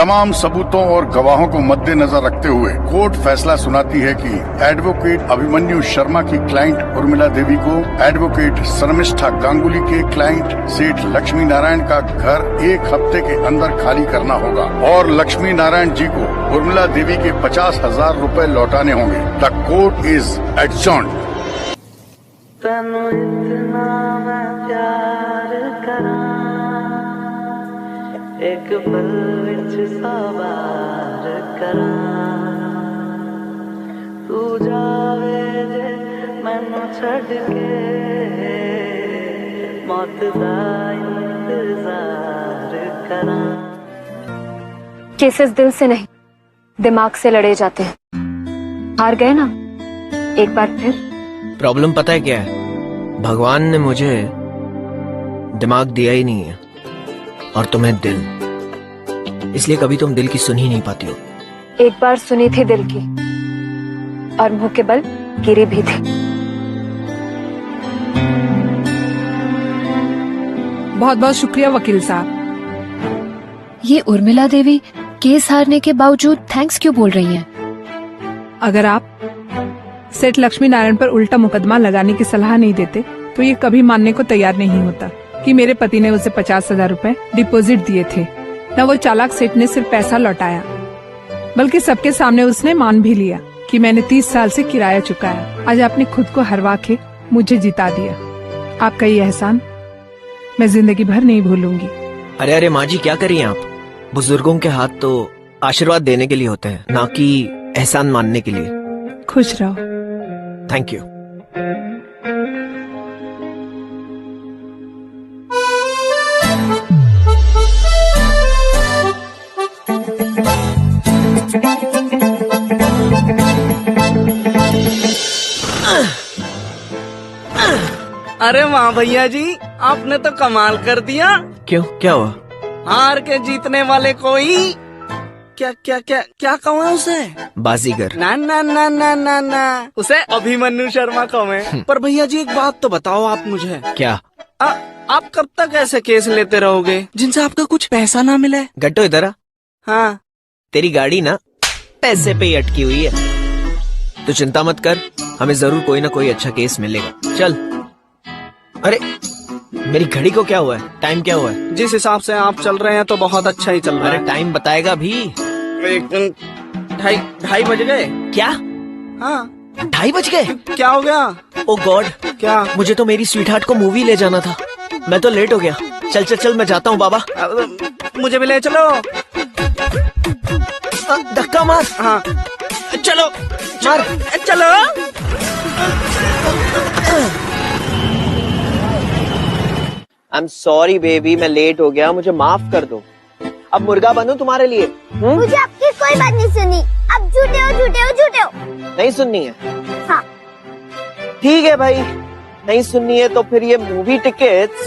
तमाम सबूतों और गवाहों को मद्देनजर रखते हुए कोर्ट फैसला सुनाती है कि एडवोकेट अभिमन्यु शर्मा की क्लाइंट उर्मिला देवी को एडवोकेट शर्मिष्ठा गांगुली के क्लाइंट सेठ लक्ष्मी नारायण का घर 1 हफ्ते के अंदर खाली करना होगा और लक्ष्मी नारायण जी को उर्मिला देवी के 50,000 रुपए लौटाने होंगे। The court is adjourned. Tanu इतना मैं प्यार करा एक पल विच सवार करा तू जावे जे मैनू छड़ के मौत दा इंतजार करा। केसेस दिल से नहीं दिमाग से लड़े जाते हैं। हार गए ना एक बार फिर। प्रॉब्लम पता है क्या है? भगवान ने मुझे दिमाग दिया ही नहीं है और तुम्हें दिल, इसलिए कभी तुम दिल की सुन ही नहीं पाती हो। एक बार सुनी थी दिल की और मुंह के बल गिरी भी थी। बहुत बहुत शुक्रिया वकील साहब। ये उर्मिला देवी केस हारने के बावजूद थैंक्स क्यों बोल रही हैं? अगर आप सेठ लक्ष्मी नारायण पर उल्टा मुकदमा लगाने की सलाह नहीं देते तो ये कभी मानने को तैयार नहीं होता कि मेरे पति ने उसे 50,000 रुपए डिपॉजिट दिए थे। न वो चालाक सेठ ने सिर्फ पैसा लौटाया बल्कि सबके सामने उसने मान भी लिया कि मैंने 30 साल से किराया चुकाया। आज आपने खुद को हरवा के मुझे जिता दिया। आपका ये एहसान मैं जिंदगी भर नहीं भूलूंगी। अरे अरे माँ जी, क्या करिए आप? बुजुर्गों के हाथ तो आशीर्वाद देने के लिए होते हैं, ना कि एहसान मानने के लिए। खुश रहो। Thank you. अरे वाह भैया जी, आपने तो कमाल कर दिया। क्यों, क्या हुआ? हार के जीतने वाले कोई क्या क्या क्या क्या कहूँ उसे? बाजीगर। ना ना ना ना ना ना, उसे अभिमन्यु शर्मा कहूँ। पर भैया जी एक बात तो बताओ आप मुझे। क्या? आप कब तक ऐसे केस लेते रहोगे जिनसे आपका कुछ पैसा ना मिले? गट्टो इधर आ। हाँ, तेरी गाड़ी ना पैसे पे ही अटकी हुई है। तू चिंता मत कर, हमें जरूर कोई ना कोई अच्छा केस मिलेगा। चल। अरे मेरी घड़ी को क्या हुआ है? टाइम क्या हुआ है? जिस हिसाब से आप चल रहे हैं तो बहुत अच्छा ही चल रहा अरे है। टाइम बताएगा भी। 2:30 बज गए। क्या? हाँ, 2:30 बज गए? क्या हो गया? ओ गॉड, क्या? मुझे तो मेरी स्वीट हार्ट को मूवी ले जाना था। मैं तो लेट हो गया। चल चल चल, मैं जाता हूँ बाबा। मुझे भी ले चलो। धक्का मार। हाँ, चलो मार। चलो। आई एम सॉरी बेबी, मैं लेट हो गया, मुझे माफ कर दो। अब मुर्गा बनूं तुम्हारे लिए? मुझे आपकी कोई बात नहीं सुनी। अब झूठे हो झूठे हो झूठे हो। नहीं सुननी है? हाँ। ठीक है भाई, नहीं सुननी है तो फिर ये मूवी टिकट्स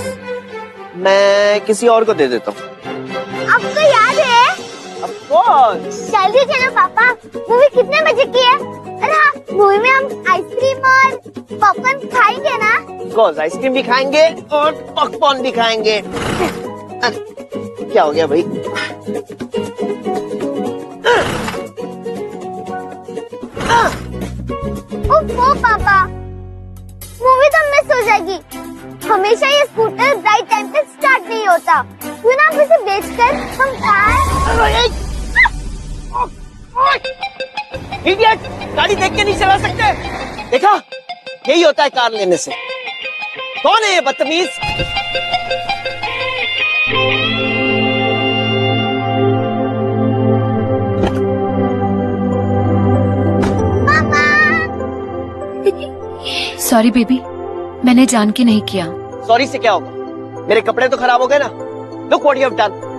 मैं किसी और को दे देता हूँ। आपको याद है? Of course। जल्दी चलो पापा, मूवी कितने बजे की है? अरे हाँ, मूवी में हम आइसक्रीम और पॉपकॉर्न खाएंगे ना? Of course, आइसक्रीम भी खाएंगे और पॉपकॉर्न भी खाएंगे। अरे क्या हो गया भाई? ओह पापा, मूवी तो मिस हो जाएगी। हमेशा ये स्कूटर राइट टाइम पे स्टार्ट नहीं होता। क्यों ना आप इसे बेचकर हम इडियट, गाड़ी देख के नहीं चला सकते? देखा, यही होता है कार लेने से। कौन है ये बदतमीज? सॉरी बेबी, मैंने जान के नहीं किया। सॉरी से क्या होगा? मेरे कपड़े तो खराब हो गए ना। Look what you have done.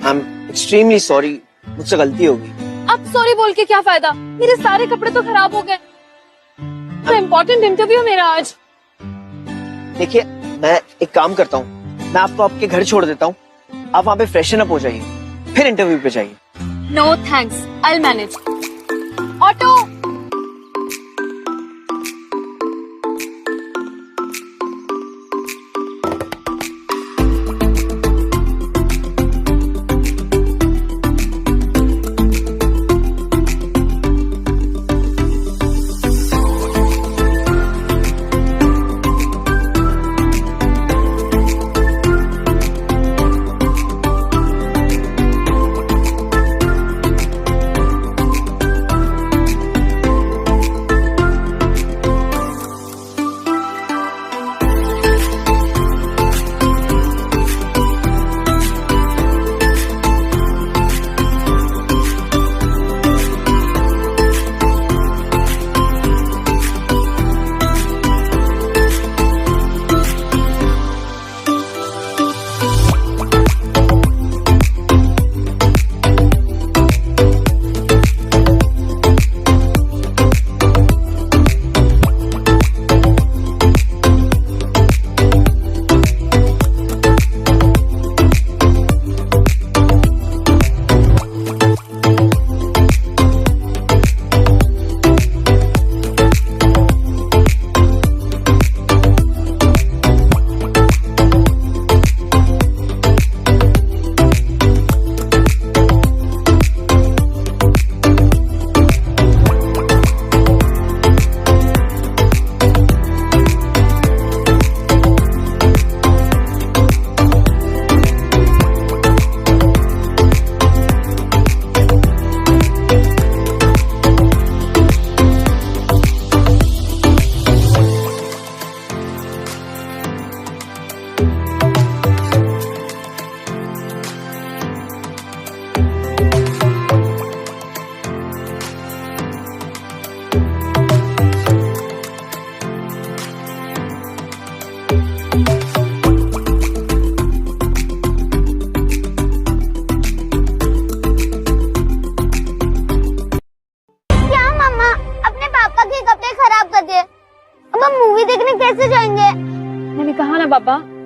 I'm extremely sorry, मुझसे गलती होगी। अब सॉरी बोल के क्या फायदा? मेरे सारे कपड़े तो खराब हो गए। तो इम्पोर्टेंट इंटरव्यू मेरा आज। देखिए, मैं एक काम करता हूँ, मैं आपको आपके घर छोड़ देता हूँ। आप वहाँ पे फ्रेशन अप हो जाइए, फिर इंटरव्यू पे जाइए। No thanks, I will manage. Auto.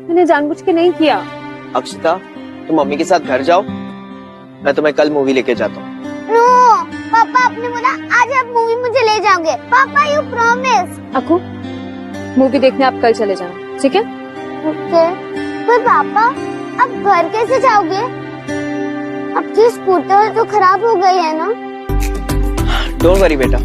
मैंने जानबूझ के नहीं किया। अक्षिता, तुम मम्मी के साथ घर जाओ, मैं तुम्हें कल मूवी लेके जाता हूँ। नो पापा, आपने बोला आज आप मूवी मुझे ले जाओगे। पापा यू प्रॉमिस। अकू, मूवी देखने आप कल चले जाना, ठीक है? ओके। पर पापा आप घर कैसे जाओगे? आपकी स्कूटर तो खराब हो गई है ना? डोंट वरी बेटा।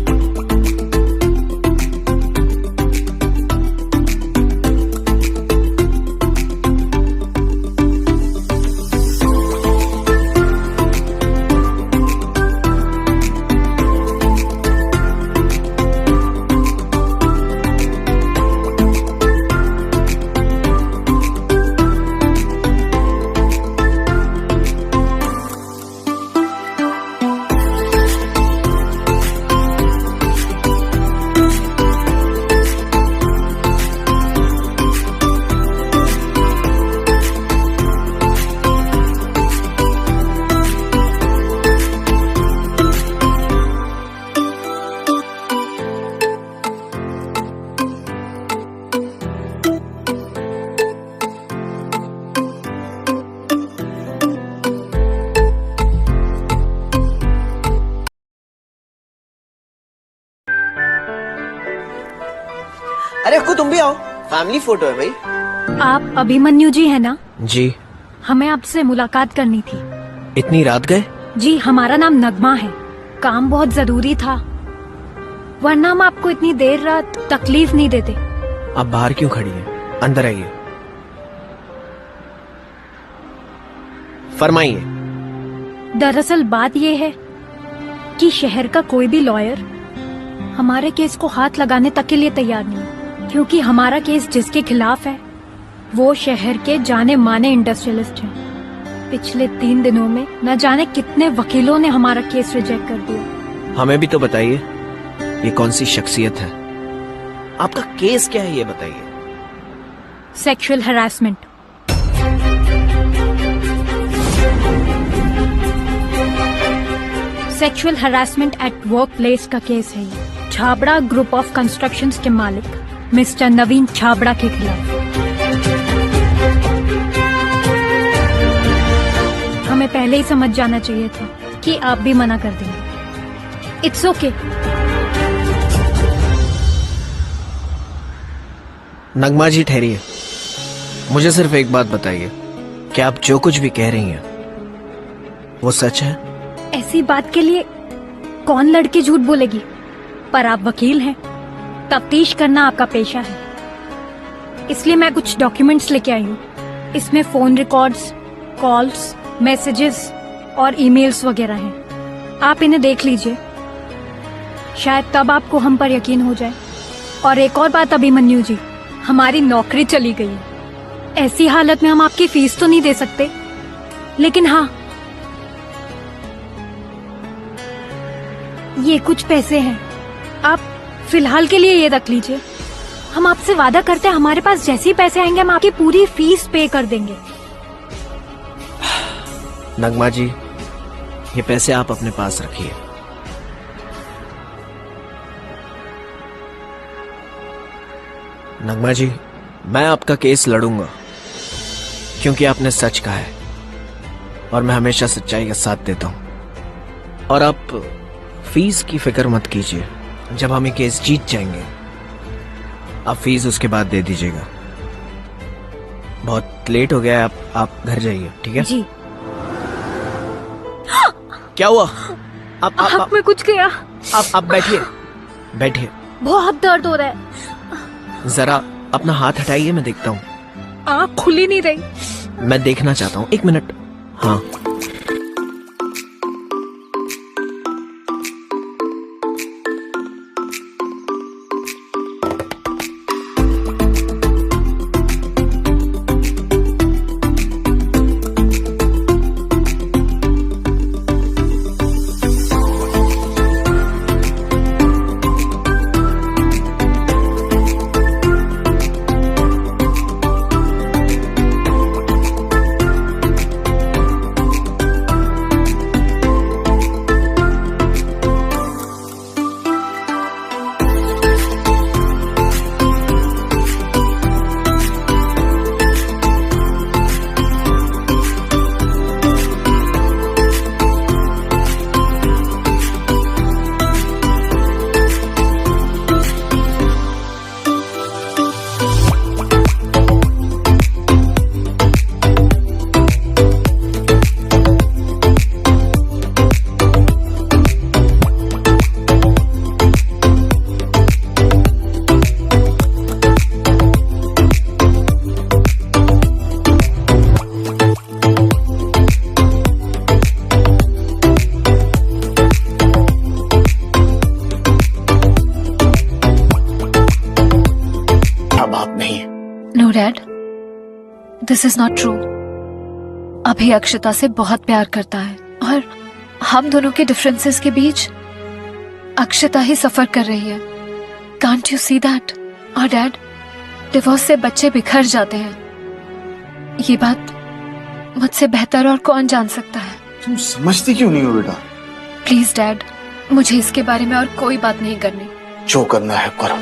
अरे अक्कू, तुम भी आओ, फैमिली फोटो है भाई। आप अभिमन्यु जी है ना? जी। हमें आपसे मुलाकात करनी थी। इतनी रात गए? जी, हमारा नाम नगमा है। काम बहुत जरूरी था, वरना हम आपको इतनी देर रात तकलीफ नहीं देते। आप बाहर क्यों खड़ी हैं? अंदर आइए, फरमाइए। दरअसल बात ये है कि शहर का कोई भी लॉयर हमारे केस को हाथ लगाने तक के लिए तैयार नहीं है, क्योंकि हमारा केस जिसके खिलाफ है वो शहर के जाने माने इंडस्ट्रियलिस्ट हैं। पिछले 3 दिनों में न जाने कितने वकीलों ने हमारा केस रिजेक्ट कर दिया। हमें भी तो बताइए, ये कौन सी शख्सियत है? आपका केस क्या है ये बताइए। Sexual harassment. Sexual harassment at work place का केस है ये। छाबड़ा ग्रुप ऑफ कंस्ट्रक्शंस के मालिक मिस्टर नवीन छाबड़ा के खिलाफ। हमें पहले ही समझ जाना चाहिए था कि आप भी मना कर देंगे। It's okay. नगमा जी ठहरिए, मुझे सिर्फ एक बात बताइए, क्या आप जो कुछ भी कह रही हैं वो सच है? ऐसी बात के लिए कौन लड़की झूठ बोलेगी? पर आप वकील हैं, तफ्तीश करना आपका पेशा है, इसलिए मैं कुछ डॉक्यूमेंट्स लेके आई हूँ। इसमें फोन रिकॉर्ड्स, कॉल्स, मैसेजेस और ईमेल्स वगैरह हैं। आप इन्हें देख लीजिए, शायद तब आपको हम पर यकीन हो जाए। और एक और बात अभिमन्यु जी, हमारी नौकरी चली गई है। ऐसी हालत में हम आपकी फीस तो नहीं दे सकते, लेकिन हाँ, ये कुछ पैसे हैं, आप फिलहाल के लिए ये रख लीजिए। हम आपसे वादा करते हैं, हमारे पास जैसे ही पैसे आएंगे हम आपकी पूरी फीस पे कर देंगे। नगमा जी, ये पैसे आप अपने पास रखिए। नगमा जी, मैं आपका केस लड़ूंगा, क्योंकि आपने सच कहा है और मैं हमेशा सच्चाई का साथ देता हूं। और आप फीस की फिक्र मत कीजिए, जब हम ये केस जीत जाएंगे आप फीस उसके बाद दे दीजिएगा। बहुत लेट हो गया है, आप घर जाइए, ठीक है? जी। क्या हुआ? हाथ में कुछ गया। आप बैठिए, बैठिए। बहुत दर्द हो रहा है। जरा अपना हाथ हटाइए, मैं देखता हूँ। आँख खुली नहीं रही। मैं देखना चाहता हूँ, 1 मिनट। हाँ, दिस इज नॉट ट्रू। अभी अक्षता से बहुत प्यार करता है और हम दोनों के डिफरेंसेस के बीच अक्षता ही सफर कर रही है। Can't you see that? और डैड, डिवोर्स से बच्चे बिखर जाते हैं। ये बात मुझसे बेहतर और कौन जान सकता है? तुम समझती क्यों नहीं हो बेटा? प्लीज डैड, मुझे इसके बारे में और कोई बात नहीं करनी। जो करना है करो।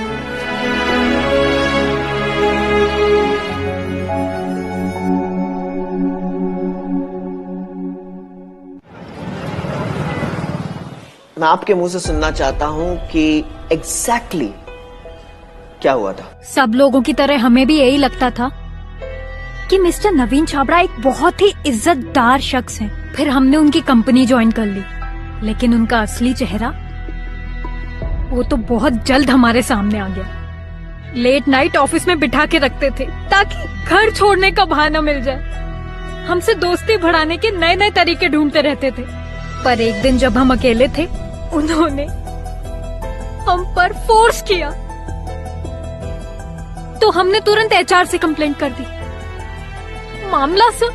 मैं आपके मुंह से सुनना चाहता हूं कि एग्जैक्टली क्या हुआ था। सब लोगों की तरह हमें भी यही लगता था कि मिस्टर नवीन छाबड़ा एक बहुत ही इज्जतदार शख्स हैं। फिर हमने उनकी कंपनी ज्वाइन कर ली, लेकिन उनका असली चेहरा वो तो बहुत जल्द हमारे सामने आ गया। लेट नाइट ऑफिस में बिठा के रखते थे ताकि घर छोड़ने का बहाना मिल जाए। हमसे दोस्ती बढ़ाने के नए नए तरीके ढूंढते रहते थे। पर एक दिन जब हम अकेले थे, उन्होंने हम पर फोर्स किया तो हमने तुरंत एचआर से कंप्लेंट कर दी। मामला सब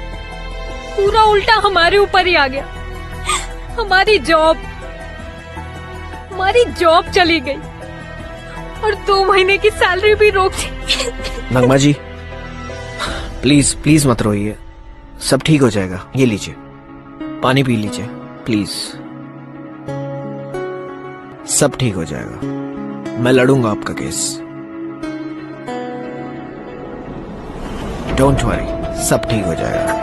पूरा उल्टा हमारे ऊपर ही आ गया। हमारी जॉब चली गई और 2 महीने की सैलरी भी रोक दी। नगमा जी, प्लीज प्लीज मत रोइए, सब ठीक हो जाएगा। ये लीजिए, पानी पी लीजिए प्लीज, सब ठीक हो जाएगा। मैं लड़ूंगा आपका केस, डोंट वरी, सब ठीक हो जाएगा।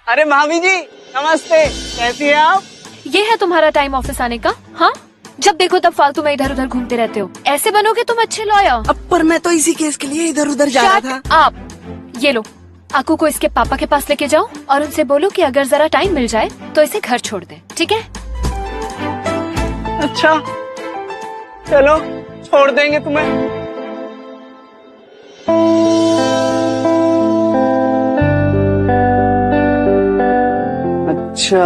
अरे भाभी जी नमस्ते, कैसी हैं आप? ये है तुम्हारा टाइम ऑफिस आने का? हाँ, जब देखो तब फालतू में इधर उधर घूमते रहते हो। ऐसे बनोगे तुम अच्छे लॉयर। अब पर मैं तो इसी केस के लिए इधर उधर जा रहा था। आप ये लो, आकू को इसके पापा के पास लेके जाओ और उनसे बोलो कि अगर जरा टाइम मिल जाए तो इसे घर छोड़ दे, ठीक है? अच्छा चलो, छोड़ देंगे तुम्हें। अच्छा,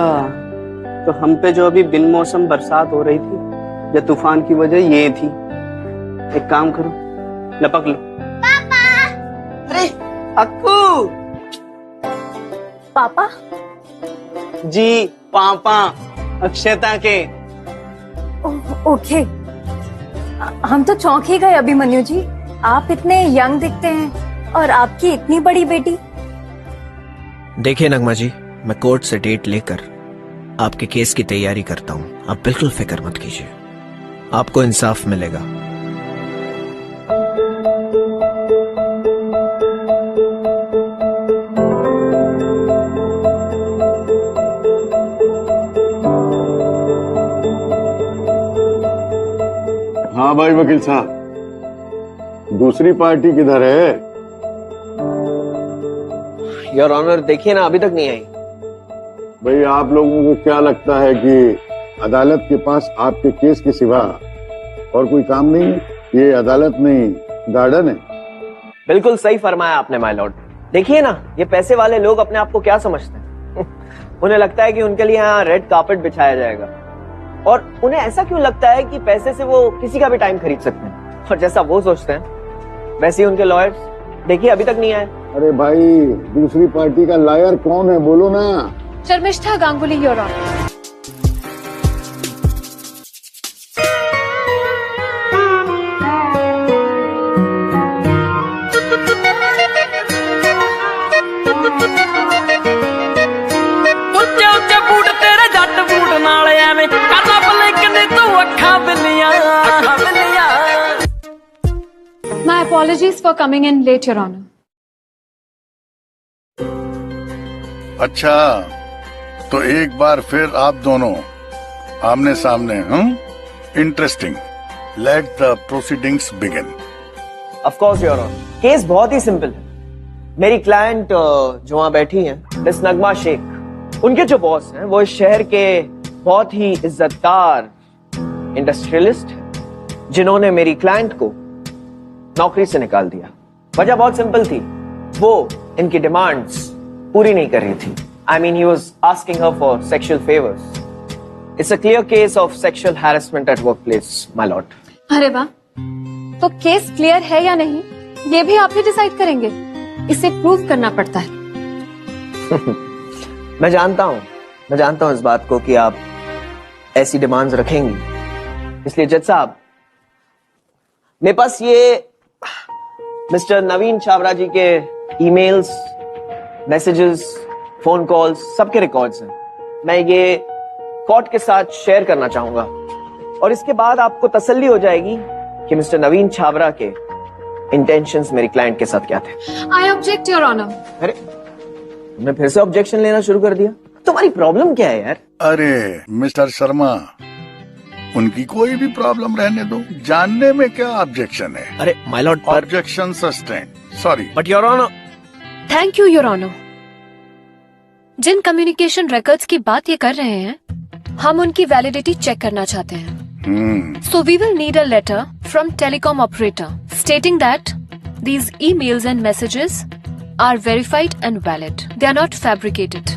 तो हम पे जो अभी बिन मौसम बरसात हो रही थी या तूफान की वजह ये थी। एक काम करो, लपक लो। पापा। अरे अक्कू। पापा? जी पापा, अक्षता के। ओके, हम तो चौंक ही गए अभिमन्यु जी। आप इतने यंग दिखते हैं और आपकी इतनी बड़ी बेटी। देखिए नगमा जी, मैं कोर्ट से डेट लेकर आपके केस की तैयारी करता हूं। आप बिल्कुल फिक्र मत कीजिए, आपको इंसाफ मिलेगा। हाँ भाई वकील साहब, दूसरी पार्टी किधर है? योर ऑनर, देखिए ना, अभी तक नहीं आई। भाई आप लोगों को क्या लगता है कि अदालत के पास आपके केस के सिवा और कोई काम नहीं है? ये अदालत नहीं, गार्डन है। बिल्कुल सही फरमाया आपने माय लॉर्ड। देखिए ना, ये पैसे वाले लोग अपने आप को क्या समझते हैं? उन्हें लगता है कि उनके लिए यहाँ रेड कार्पेट बिछाया जाएगा, और उन्हें ऐसा क्यों लगता है कि पैसे से वो किसी का भी टाइम खरीद सकते हैं? और जैसा वो सोचते हैं वैसे ही उनके लॉयर्स, देखिए अभी तक नहीं आए। अरे भाई, दूसरी पार्टी का लायर कौन है, बोलो ना। Sharmishtha Ganguly, your honour. My apologies for coming in late, Your Honor. अच्छा, तो एक बार फिर आप दोनों आमने सामने। Interesting. Let the proceedings begin. Of course your honour, case बहुत ही सिंपल है। मेरी क्लाइंट जो वहां बैठी हैं, मिस नगमा शेख, उनके जो बॉस हैं वो इस शहर के बहुत ही इज्जतदार इंडस्ट्रियलिस्ट हैं, जिन्होंने मेरी क्लाइंट को नौकरी से निकाल दिया। वजह बहुत सिंपल थी, वो इनकी डिमांड्स पूरी नहीं कर रही थी। I mean, he was asking her for sexual favors. It's a clear case of sexual harassment at workplace, my lord. अरे वाह, तो केस क्लियर है या नहीं ये भी आप ही डिसाइड करेंगे। इसे प्रूव करना पड़ता है। मैं जानता हूं इस बात को कि आप ऐसी डिमांड्स रखेंगी, इसलिए जज साहब मेरे पास ये मिस्टर नवीन छाबरा जी के ईमेल्स, मैसेजेस, फोन कॉल्स सबके रिकॉर्ड्स हैं। मैं ये कोर्ट के साथ शेयर करना चाहूंगा और इसके बाद आपको तसल्ली हो जाएगी कि मिस्टर नवीन छाबरा के इंटेंशंस मेरी क्लाइंट के साथ क्या थे। I object your honour. अरे तुमने फिर से ऑब्जेक्शन लेना शुरू कर दिया। तुम्हारी प्रॉब्लम क्या है यार? अरे मिस्टर शर्मा, उनकी कोई भी प्रॉब्लम रहने दो, जानने में क्या ऑब्जेक्शन है। अरे my lord, objection sustain. Sorry but your honour. Thank you your honour. जिन कम्युनिकेशन रिकॉर्ड्स की बात ये कर रहे हैं, हम उनकी वैलिडिटी चेक करना चाहते हैं। So we will need a letter from telecom operator stating that these emails and messages are verified and valid. They are not fabricated.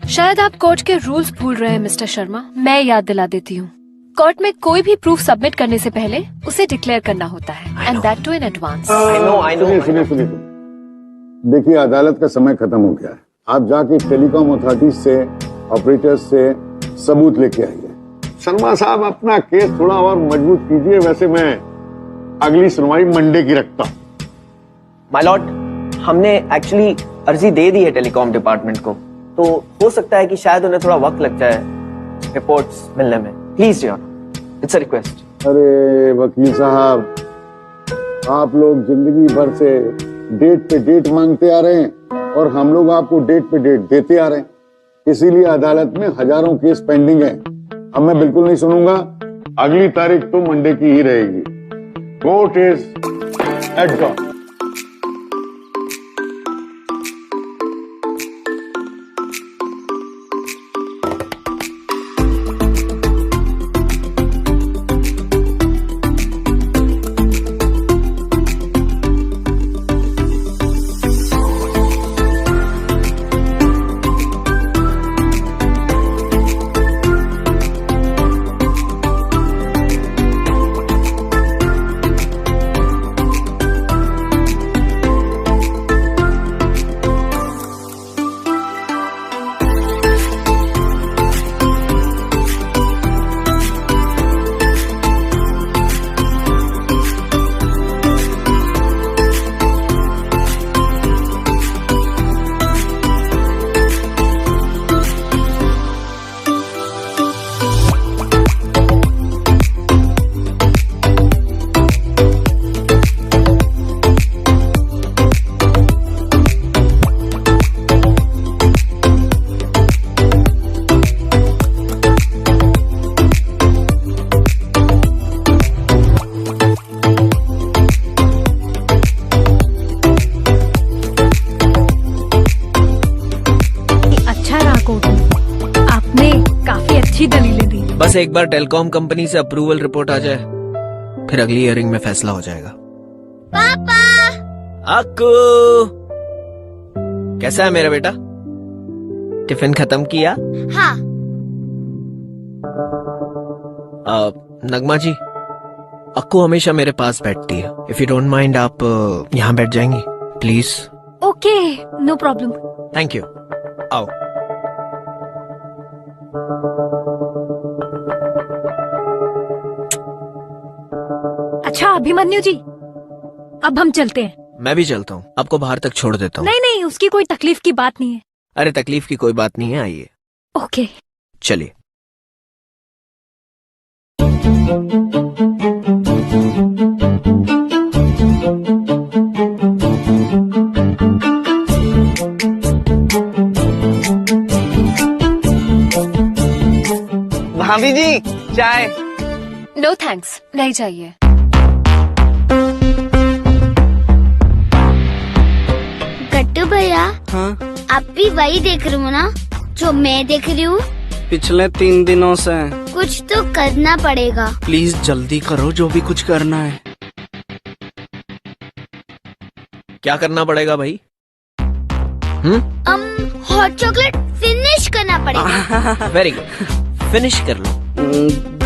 शायद आप कोर्ट के रूल्स भूल रहे हैं मिस्टर शर्मा। मैं याद दिला देती हूँ। कोर्ट में कोई भी प्रूफ सबमिट करने से पहले उसे डिक्लेयर करना होता है, and that too in advance. I know. सुनिए। देखिए, अदालत का समय खत्म हो गया है। आप जाके टेलीकॉम अथॉरिटी से, ऑपरेटर्स से सबूत लेके आइए। शर्मा साहब, अपना केस थोड़ा और मजबूत कीजिए। वैसे मैं अगली सुनवाई मंडे की रखता हूँ। माय लॉर्ड, हमने एक्चुअली अर्जी दे दी है टेलीकॉम डिपार्टमेंट को, तो हो सकता है कि शायद उन्हें थोड़ा वक्त लग जाए रिपोर्ट्स मिलने में। Please your, it's a request. अरे वकील साहब, आप लोग जिंदगी भर से डेट पे डेट मांगते आ रहे हैं और हम लोग आपको डेट पे डेट देते आ रहे हैं। इसीलिए अदालत में हजारों केस पेंडिंग हैं। अब मैं बिल्कुल नहीं सुनूंगा। अगली तारीख तो मंडे की ही रहेगी। Court is adjourn. बस एक बार टेलीकॉम कंपनी से अप्रूवल रिपोर्ट आ जाए, फिर अगली हियरिंग में फैसला हो जाएगा। पापा। अक्कू, कैसा है मेरा बेटा? टिफिन खत्म किया? हाँ। नगमा जी, अक्कू हमेशा मेरे पास बैठती है। इफ यू डोंट माइंड, आप यहाँ बैठ जाएंगी please? Okay, no problem. Thank you. आओ। अच्छा अभिमन्यु जी, अब हम चलते हैं। मैं भी चलता हूँ, आपको बाहर तक छोड़ देता हूँ। नहीं, उसकी कोई तकलीफ की बात नहीं है। अरे तकलीफ की कोई बात नहीं है, आइए। ओके चलिए। भाभी जी, चाय? नो थैंक्स, नहीं चाहिए। गट्टू भैया, हाँ, आप भी वही देख रहे हो ना जो मैं देख रही हूँ? पिछले 3 दिनों से। कुछ तो करना पड़ेगा। प्लीज जल्दी करो, जो भी कुछ करना है। क्या करना पड़ेगा भाई? हॉट चॉकलेट फिनिश करना पड़ेगा। वेरी गुड, फिनिश कर लो।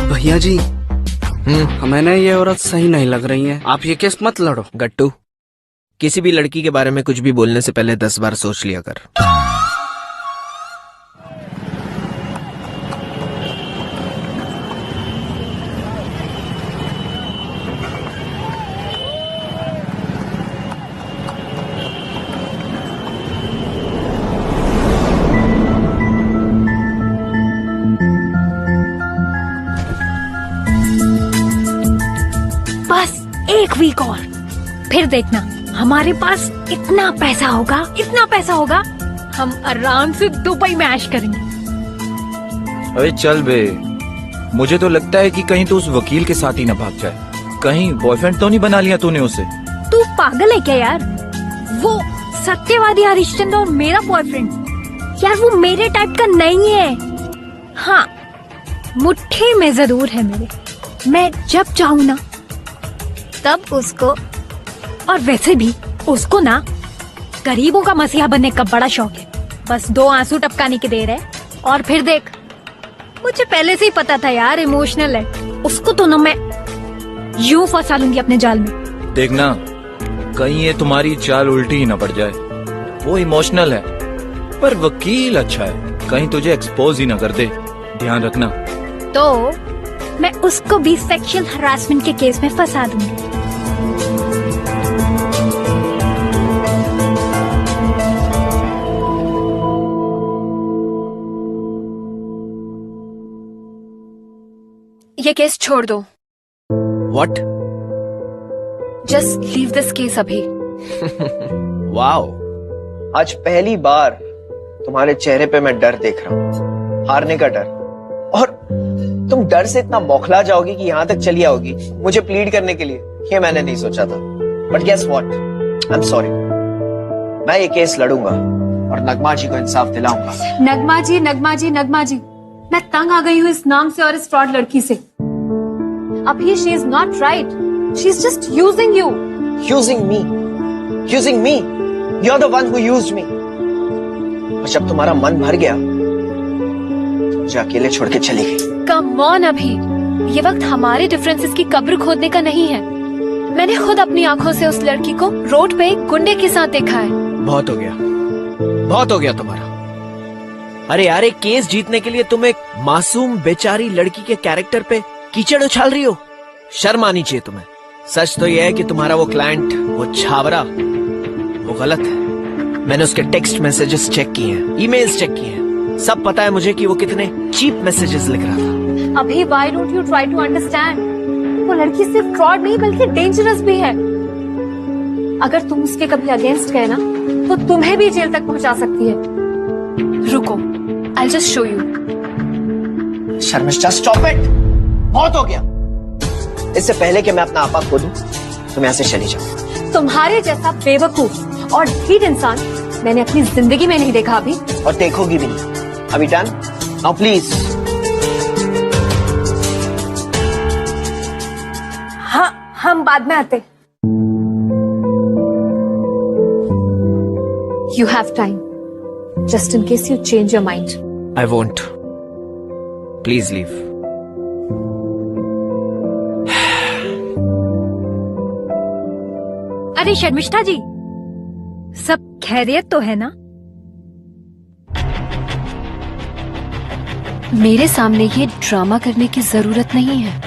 भैया जी, हमें ना ये औरत सही नहीं लग रही है, आप ये केस मत लड़ो। गट्टू, किसी भी लड़की के बारे में कुछ भी बोलने से पहले 10 बार सोच लिया कर। बस 1 वीक और, फिर देखना हमारे पास इतना पैसा होगा, हम आराम से दुबई में ऐश करेंगे। अबे चल बे, मुझे तो लगता है कि कहीं तो उस वकील के साथ ही न भाग जाए। कहीं बॉयफ्रेंड तो नहीं बना लिया तूने उसे? तू पागल है क्या यार? वो सत्यवादी हरिश्चंद्र और मेरा बॉयफ्रेंड, यार वो मेरे टाइप का नहीं है। हाँ, मुट्ठी में जरूर है मेरे। मैं जब चाहूँ ना तब उसको, और वैसे भी उसको ना गरीबों का मसीहा बनने का बड़ा शौक है। बस 2 आंसू टपकाने की देर है और फिर देख। मुझे पहले से ही पता था यार, इमोशनल है। उसको तो ना मैं यूं फंसा लूंगी अपने जाल में। देखना कहीं ये तुम्हारी चाल उल्टी ही न पड़ जाए। वो इमोशनल है पर वकील अच्छा है, कहीं तुझे एक्सपोज ही न कर दे, ध्यान रखना। तो मैं उसको भी सेक्सुअल हरासमेंट के केस में फंसा दूंगी। ये केस छोड़ दो। What? Just leave this case अभी। वाओ, आज पहली बार तुम्हारे चेहरे पे मैं डर देख रहा हूँ, हारने का डर। और तुम डर से इतना बौखला जाओगी कि यहाँ तक चली आओगी मुझे प्लीड करने के लिए, ये मैंने नहीं सोचा था। But guess what, I am sorry. मैं ये केस लड़ूंगा और नगमा जी को इंसाफ दिलाऊंगा। नगमा जी, मैं तंग आ गई हूँ इस नाम से और इस फ्रॉड लड़की से। अभी she is not right, she is just using you. Using me? You're the one who used me. और जब तुम्हारा मन भर गया तो मुझे अकेले छोड़ के चली गई। कम ऑन अभी, ये वक्त हमारे डिफरेंसेस की कब्र खोदने का नहीं है। मैंने खुद अपनी आंखों से उस लड़की को रोड पे एक गुंडे के साथ देखा है। बहुत हो गया तुम्हारा। अरे यार, एक केस जीतने के लिए तुम एक मासूम बेचारी लड़की के कैरेक्टर पे कीचड़ उछाल रही हो। शर्म आनी चाहिए तुम्हें। सच तो यह है कि तुम्हारा वो क्लाइंट, वो छावरा, वो गलत है। मैंने उसके टेक्स्ट मैसेजेस चेक किए हैं, ईमेल्स चेक किए हैं, सब पता है मुझे कि वो कितने चीप मैसेजेस लिख रहा था। अभी why don't you try to understand? वो लड़की सिर्फ फ्रॉड नहीं बल्कि डेंजरस भी है। अगर तुम उसके कभी अगेंस्ट गए ना तो तुम्हें भी जेल तक पहुंचा सकती है। रुको, I'll just show you. Sharmishtha, stop it, बहुत हो गया। इससे पहले कि मैं अपना आपा खो दूं, तुम यहाँ से चली जाओ। तुम्हारे जैसा बेवकूफ और ढीठ इंसान मैंने अपनी जिंदगी में नहीं देखा अभी, और देखोगी भी नहीं। अभी डन? Now please. हाँ, हम बाद में आते। You have time, just in case you change your mind. I won't. Please leave. अरे शर्मिष्ठा जी, सब खैरियत तो है ना? मेरे सामने ये ड्रामा करने की जरूरत नहीं है,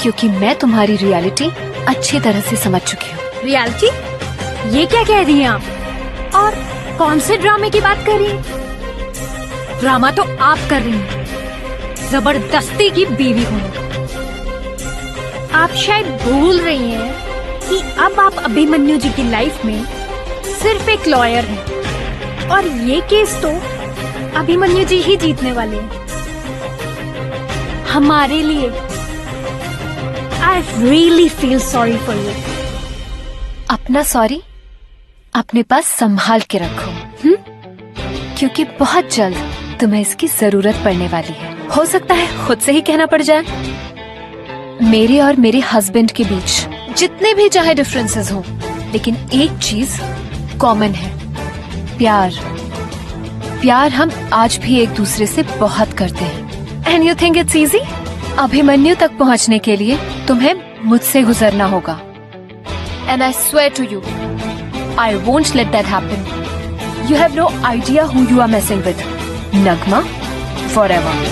क्योंकि मैं तुम्हारी रियलिटी अच्छी तरह से समझ चुकी हूँ। रियलिटी? ये क्या कह रही हैं आप? और कौन से ड्रामे की बात कर रही हैं? ड्रामा तो आप कर रही हैं, जबरदस्ती की बीवी होने का। आप शायद भूल रही हैं कि अब आप अभिमन्यु जी की लाइफ में सिर्फ एक लॉयर हैं, और ये केस तो अभिमन्यु जी ही जीतने वाले हैं। हमारे लिए I really feel sorry for you. अपना सॉरी अपने पास संभाल के रखो, क्योंकि बहुत जल्द तुम्हें इसकी जरूरत पड़ने वाली है। हो सकता है खुद से ही कहना पड़ जाए। मेरे और मेरे हस्बैंड के बीच जितने भी चाहे डिफरेंसेस हो, लेकिन एक चीज कॉमन है, प्यार। प्यार हम आज भी एक दूसरे से बहुत करते हैं। And you think it's easy? Abhimanyu तक पहुंचने के लिए तुम्हें मुझसे गुजरना होगा। And I swear to you, I won't let that happen. You have no idea who you are messing with. Nagma forever.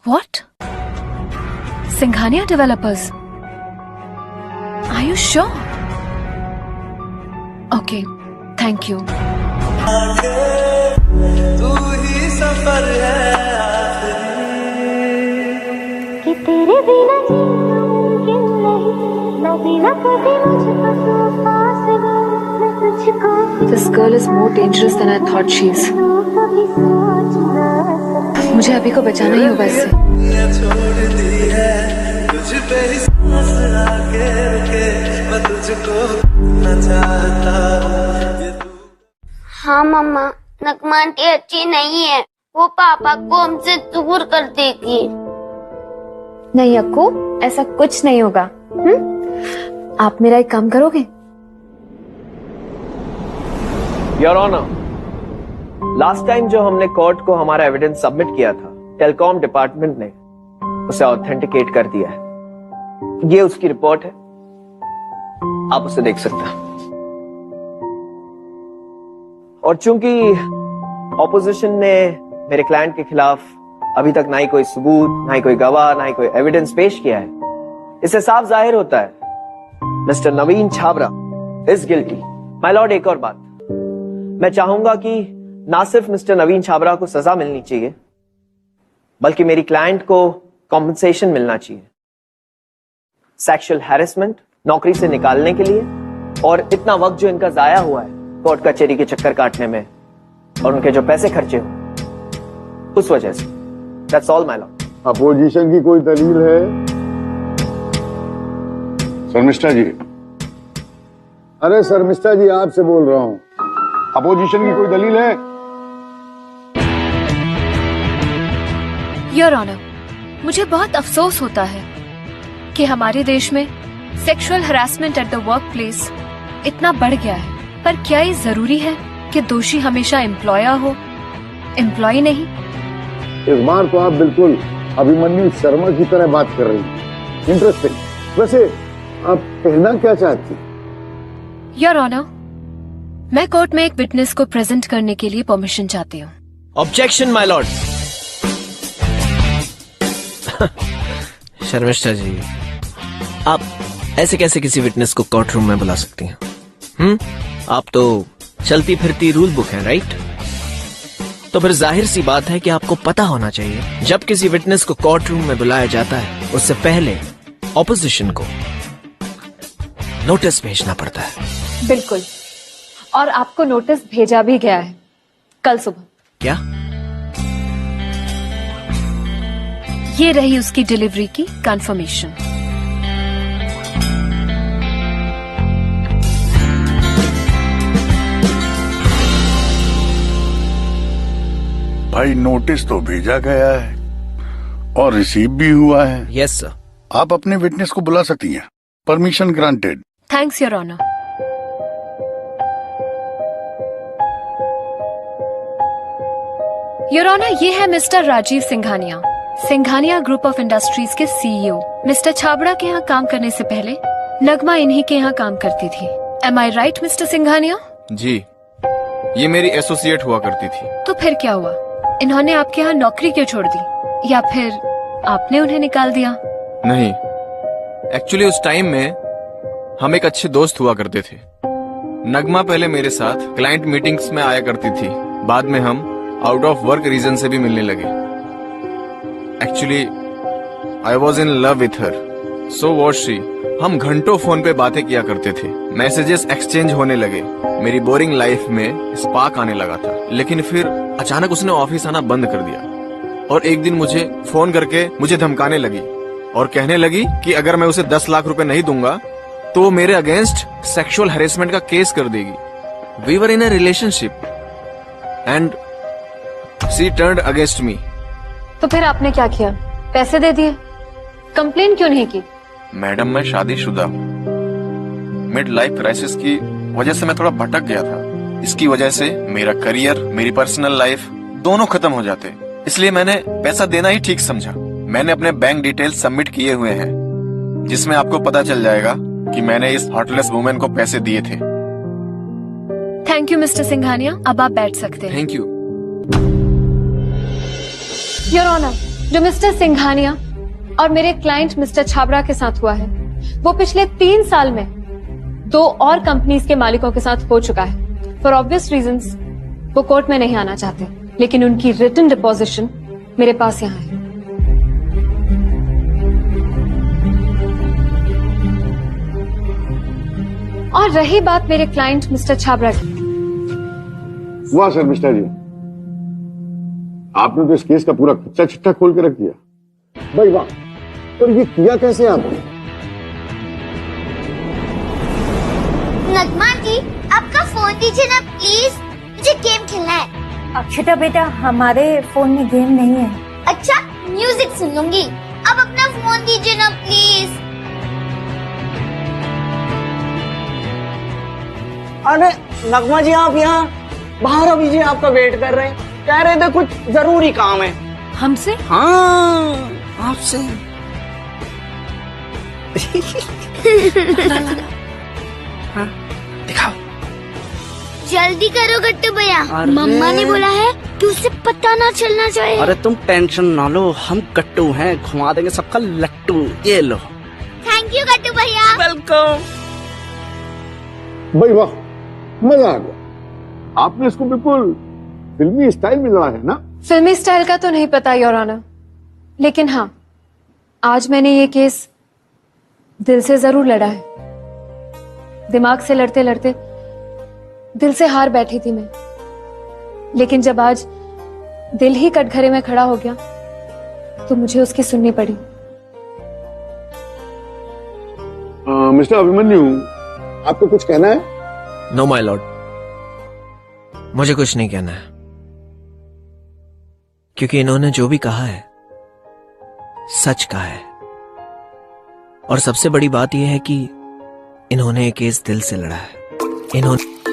What? Singhania developers? Are you sure? Okay, thank you. कि तेरे बिना जीना मुमकिन नहीं, मैं बिना कभी मुझको तू फासला, मैं तुझको This girl is more dangerous than I thought she is. कभी सोच ना सकी। मुझे अभी को बचाना ही होगा इससे। हाँ मम्मा, नगमा आंटी अच्छी नहीं है, वो पापा को हमसे दूर कर देगी। नहीं अक्कू, ऐसा कुछ नहीं होगा। आप मेरा एक काम करोगे? योर ऑनर, लास्ट टाइम जो हमने कोर्ट को हमारा एविडेंस सबमिट किया था, टेलीकॉम डिपार्टमेंट ने उसे ऑथेंटिकेट कर दिया है। ये उसकी रिपोर्ट है, आप उसे देख सकते हैं। और चूंकि ऑपोजिशन ने मेरे क्लाइंट के खिलाफ अभी तक ना ही कोई सबूत, ना ही कोई गवाह, ना ही कोई एविडेंस पेश किया है, इससे साफ जाहिर होता है mister Naveen Chhabra is guilty. My Lord, एक और बात, मैं चाहूंगा कि ना सिर्फ मिस्टर नवीन छाबरा को सजा मिलनी चाहिए, बल्कि मेरी क्लाइंट को कॉम्पनसेशन मिलना चाहिए। सेक्सुअल हैरेसमेंट, नौकरी से निकालने के लिए, और इतना वक्त जो इनका जाया हुआ है कोर्ट कचहरी के चक्कर काटने में, और उनके जो पैसे खर्चे हुए उस वजह से। That's all my Lord. Opposition की कोई दलील है? शर्मिष्ठा जी। अरे शर्मिष्ठा जी, आपसे बोल रहा हूँ। अपोजिशन की कोई दलील है? योर ऑनर, मुझे बहुत अफसोस होता है कि हमारे देश में sexual harassment at the work place इतना बढ़ गया है। पर क्या ये जरूरी है कि दोषी हमेशा एम्प्लॉयर हो, एम्प्लॉय नहीं? इस बार तो आप बिल्कुल अभिमन्यु शर्मा की तरह बात कर रही हैं। इंटरेस्टिंग। वैसे आप कहना क्या चाहती? योर ऑनर, मैं कोर्ट में एक विटनेस को प्रेजेंट करने के लिए परमिशन चाहती हूँ। Objection my lord. Sharmishtha ji, आप ऐसे कैसे किसी विटनेस को कोर्ट रूम में बुला सकती हैं? आप तो चलती फिरती रूल बुक हैं, राइट? तो फिर जाहिर सी बात है कि आपको पता होना चाहिए जब किसी विटनेस को कोर्ट रूम में बुलाया जाता है, उससे पहले ऑपोजिशन को नोटिस भेजना पड़ता है। बिल्कुल, और आपको नोटिस भेजा भी गया है कल सुबह। क्या? ये रही उसकी डिलीवरी की कंफर्मेशन। भाई, नोटिस तो भेजा गया है और रिसीव भी हुआ है। Yes sir. आप अपने विटनेस को बुला सकती हैं। Permission granted. Thanks your honour. Your honour, ये है mister Rajiv Singhania, Singhania group of industries के सीईओ। मिस्टर छाबड़ा के यहाँ काम करने से पहले नगमा इन्हीं के यहाँ काम करती थी। एम आई राइट मिस्टर सिंघानिया? जी, ये मेरी एसोसिएट हुआ करती थी। तो फिर क्या हुआ? इन्होंने आपके यहाँ नौकरी क्यों छोड़ दी, या फिर आपने उन्हें निकाल दिया? नहीं, एक्चुअली उस टाइम में हम एक अच्छे दोस्त हुआ करते थे। नगमा पहले मेरे साथ क्लाइंट मीटिंग्स में आया करती थी, बाद में हम आउट ऑफ वर्क रीजन से भी मिलने लगे। Actually I was in love with her, so was she. हम घंटों फोन पे बातें किया करते थे, मैसेजेस एक्सचेंज होने लगे। मेरी बोरिंग लाइफ में स्पार्क आने लगा था, लेकिन फिर अचानक उसने ऑफिस आना बंद कर दिया और एक दिन मुझे फोन करके मुझे धमकाने लगी और कहने लगी कि अगर मैं उसे 10 लाख रुपए नहीं दूंगा तो वो मेरे अगेंस्ट सेक्सुअल हैरेसमेंट का केस कर देगी। We were in a relationship and she turned against me. तो फिर आपने क्या किया? पैसे दे दिए? कंप्लेन क्यों नहीं की? मैडम, मैं शादीशुदा हूँ। मिड लाइफ क्राइसिस की वजह से मैं थोड़ा भटक गया था। इसकी वजह से मेरा करियर, मेरी पर्सनल लाइफ दोनों खत्म हो जाते, इसलिए मैंने पैसा देना ही ठीक समझा। मैंने अपने बैंक डिटेल्स सबमिट किए हुए हैं, जिसमें आपको पता चल जाएगा कि मैंने इस हार्टलेस वुमेन को पैसे दिए थे। थैंक यू मिस्टर सिंघानिया, अब आप बैठ सकते हैं। Thank you. योर ऑनर, जो मिस्टर सिंघानिया और मेरे क्लाइंट मिस्टर छाबड़ा के साथ हुआ है, वो पिछले 3 साल में 2 और कंपनीज के मालिकों के साथ हो चुका है। फॉर ऑब्वियस रीजंस वो कोर्ट में नहीं आना चाहते, लेकिन उनकी रिटन डिपोजिशन मेरे पास यहाँ है। और रही बात मेरे क्लाइंट मिस्टर छाबड़ा की, वाह सर मिस्टर जी, आपने तो इस केस का पूरा कच्चा चिट्ठा खोल के रख दिया। भाई वाह, और ये किया कैसे आपने? नगमा जी, आपका फोन दीजिए ना प्लीज, मुझे गेम खेलना है। अक्षता बेटा, हमारे फोन में गेम नहीं है। अच्छा, म्यूजिक सुन लूंगी। अब अपना फोन दीजिए ना प्लीज। अरे नगमा जी, आप यहाँ बाहर अभी जी आपका वेट कर रहे हैं, कह रहे थे कुछ जरूरी काम है। हमसे? हाँ, आपसे। हाँ, दिखाओ। जल्दी करो गट्टू भैया, मम्मा ने बोला है कि उसे पता ना चलना चाहिए। अरे तुम टेंशन ना लो, हम गट्टू हैं, घुमा देंगे सबका लट्टू। ये लो। थैंक यू गट्टू भैया। वेलकम। भाई वाह, मजा आ गया। आपने इसको बिल्कुल फिल्मी स्टाइल में लड़ा है ना? फिल्मी स्टाइल का तो नहीं पता योर ऑनर, लेकिन हाँ, आज मैंने ये केस दिल से जरूर लड़ा है। दिमाग से लड़ते लड़ते दिल से हार बैठी थी मैं, लेकिन जब आज दिल ही कटघरे में खड़ा हो गया तो मुझे उसकी सुननी पड़ी। मिस्टर अभिमन्यु, आपको कुछ कहना है? नो माय लॉर्ड, मुझे कुछ नहीं कहना है, क्योंकि इन्होंने जो भी कहा है सच कहा है। और सबसे बड़ी बात यह है कि इन्होंने ये केस दिल से लड़ा है। इन्होंने